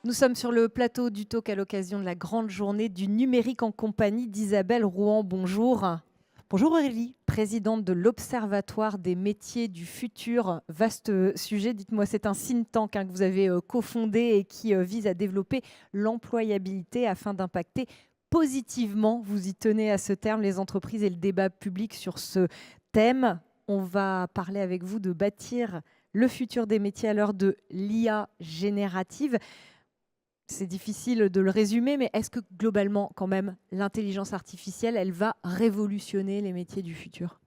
Nous sommes sur le plateau du talk à l'occasion de la grande journée du numérique en compagnie d'Isabelle Rouen. Bonjour. Bonjour Aurélie. Présidente de l'Observatoire des métiers du futur. Vaste sujet. Dites-moi, c'est un think tank que vous avez cofondé et qui vise à développer l'employabilité afin d'impacter positivement, vous y tenez à ce terme, les entreprises et le débat public sur ce thème. On va parler avec vous de bâtir le futur des métiers à l'heure de l'IA générative. C'est difficile de le résumer, mais est-ce que globalement, quand même, l'intelligence artificielle, elle va révolutionner les métiers du futur?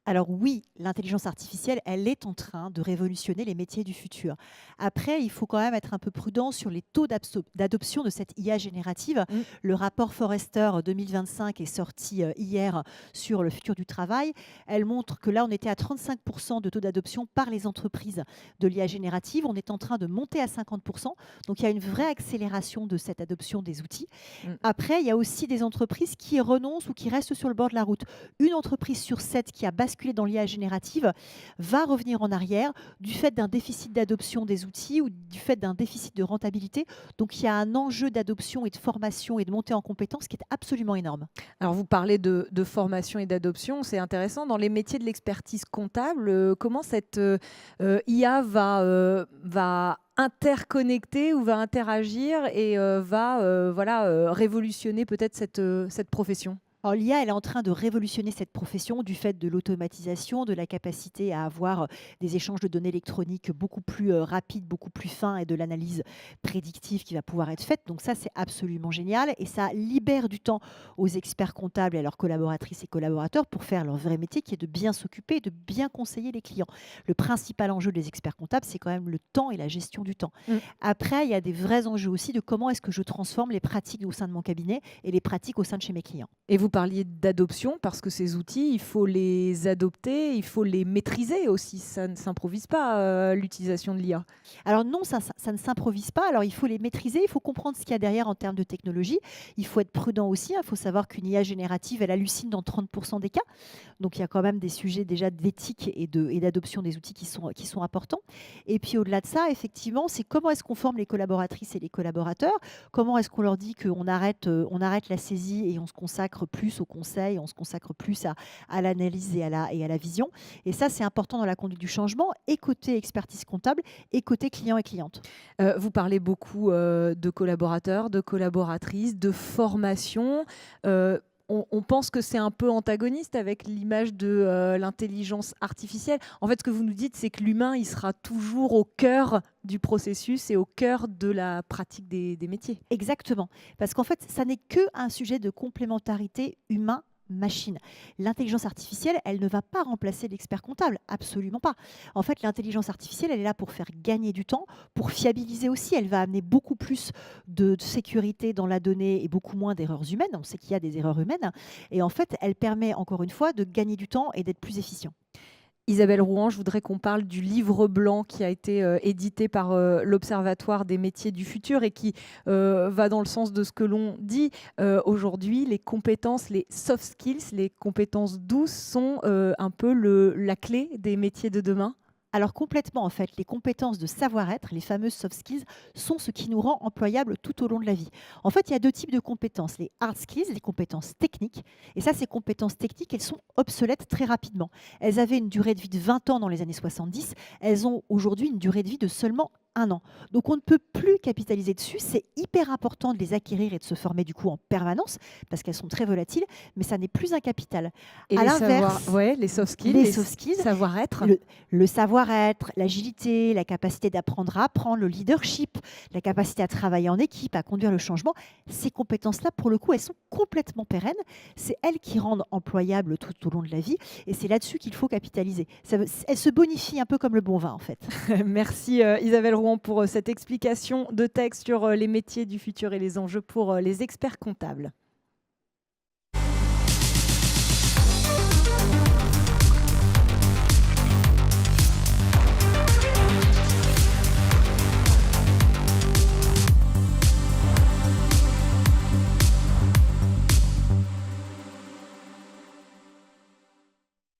Alors oui, l'intelligence artificielle, elle est en train de révolutionner les métiers du futur. Après, il faut quand même être un peu prudent sur les taux d'adoption de cette IA générative. Mm. Le rapport Forrester 2025 est sorti hier sur le futur du travail. Elle montre que là, on était à 35% de taux d'adoption par les entreprises de l'IA générative. On est en train de monter à 50%. Donc il y a une vraie accélération de cette adoption des outils. Mm. Après, il y a aussi des entreprises qui renoncent ou qui restent sur le bord de la route. Une entreprise sur 7 qui a basculé dans l'IA générative va revenir en arrière du fait d'un déficit d'adoption des outils ou du fait d'un déficit de rentabilité. Donc il y a un enjeu d'adoption et de formation et de montée en compétences qui est absolument énorme. Alors, vous parlez de formation et d'adoption, c'est intéressant. Dans les métiers de l'expertise comptable, comment cette IA va interconnecter ou va interagir et révolutionner peut-être cette profession? Alors, l'IA, elle est en train de révolutionner cette profession du fait de l'automatisation, de la capacité à avoir des échanges de données électroniques beaucoup plus rapides, beaucoup plus fins et de l'analyse prédictive qui va pouvoir être faite. Donc ça, c'est absolument génial et ça libère du temps aux experts comptables et à leurs collaboratrices et collaborateurs pour faire leur vrai métier qui est de bien s'occuper et de bien conseiller les clients. Le principal enjeu des experts comptables, c'est quand même le temps et la gestion du temps. Mm. Après, il y a des vrais enjeux aussi de comment est-ce que je transforme les pratiques au sein de mon cabinet et les pratiques au sein de chez mes clients. Et vous parliez d'adoption parce que ces outils, il faut les adopter, il faut les maîtriser aussi. Ça ne s'improvise pas, l'utilisation de l'IA. Alors non, ça ne s'improvise pas. Alors il faut les maîtriser, il faut comprendre ce qu'il y a derrière en termes de technologie. Il faut être prudent aussi, hein. Il faut savoir qu'une IA générative, elle hallucine dans 30% des cas. Donc il y a quand même des sujets déjà d'éthique et d'adoption des outils qui sont importants. Et puis au-delà de ça, effectivement, c'est comment est-ce qu'on forme les collaboratrices et les collaborateurs. Comment est-ce qu'on leur dit on arrête la saisie et on se consacre plus au conseil, on se consacre plus à l'analyse et à la vision. Et ça, c'est important dans la conduite du changement, et côté expertise comptable, et côté client et cliente. Vous parlez beaucoup, de collaborateurs, de collaboratrices, de formation. On pense que c'est un peu antagoniste avec l'image de, l'intelligence artificielle. En fait, ce que vous nous dites, c'est que l'humain, il sera toujours au cœur du processus et au cœur de la pratique des métiers. Exactement. Parce qu'en fait, ça n'est qu'un sujet de complémentarité humain-machine. L'intelligence artificielle, elle ne va pas remplacer l'expert comptable, absolument pas. En fait, l'intelligence artificielle, elle est là pour faire gagner du temps, pour fiabiliser aussi. Elle va amener beaucoup plus de sécurité dans la donnée et beaucoup moins d'erreurs humaines. On sait qu'il y a des erreurs humaines. Et en fait, elle permet, encore une fois, de gagner du temps et d'être plus efficient. Isabelle Rouen, je voudrais qu'on parle du livre blanc qui a été édité par l'Observatoire des métiers du futur et qui va dans le sens de ce que l'on dit aujourd'hui. Les compétences, les soft skills, les compétences douces sont un peu la clé des métiers de demain. Alors complètement, en fait, les compétences de savoir-être, les fameuses soft skills, sont ce qui nous rend employables tout au long de la vie. En fait, il y a deux types de compétences. Les hard skills, les compétences techniques. Et ça, ces compétences techniques, elles sont obsolètes très rapidement. Elles avaient une durée de vie de 20 ans dans les années 70. Elles ont aujourd'hui une durée de vie de seulement 1 an. Donc on ne peut plus capitaliser dessus. C'est hyper important de les acquérir et de se former du coup en permanence parce qu'elles sont très volatiles, mais ça n'est plus un capital. Et À l'inverse, les soft skills, les soft skills, savoir-être. le savoir-être, l'agilité, la capacité d'apprendre à apprendre, le leadership, la capacité à travailler en équipe, à conduire le changement, ces compétences-là, pour le coup, elles sont complètement pérennes. C'est elles qui rendent employables tout au long de la vie et c'est là-dessus qu'il faut capitaliser. Elles se bonifient un peu comme le bon vin, en fait. Merci Isabelle Rouen pour cette explication de texte sur les métiers du futur et les enjeux pour les experts comptables.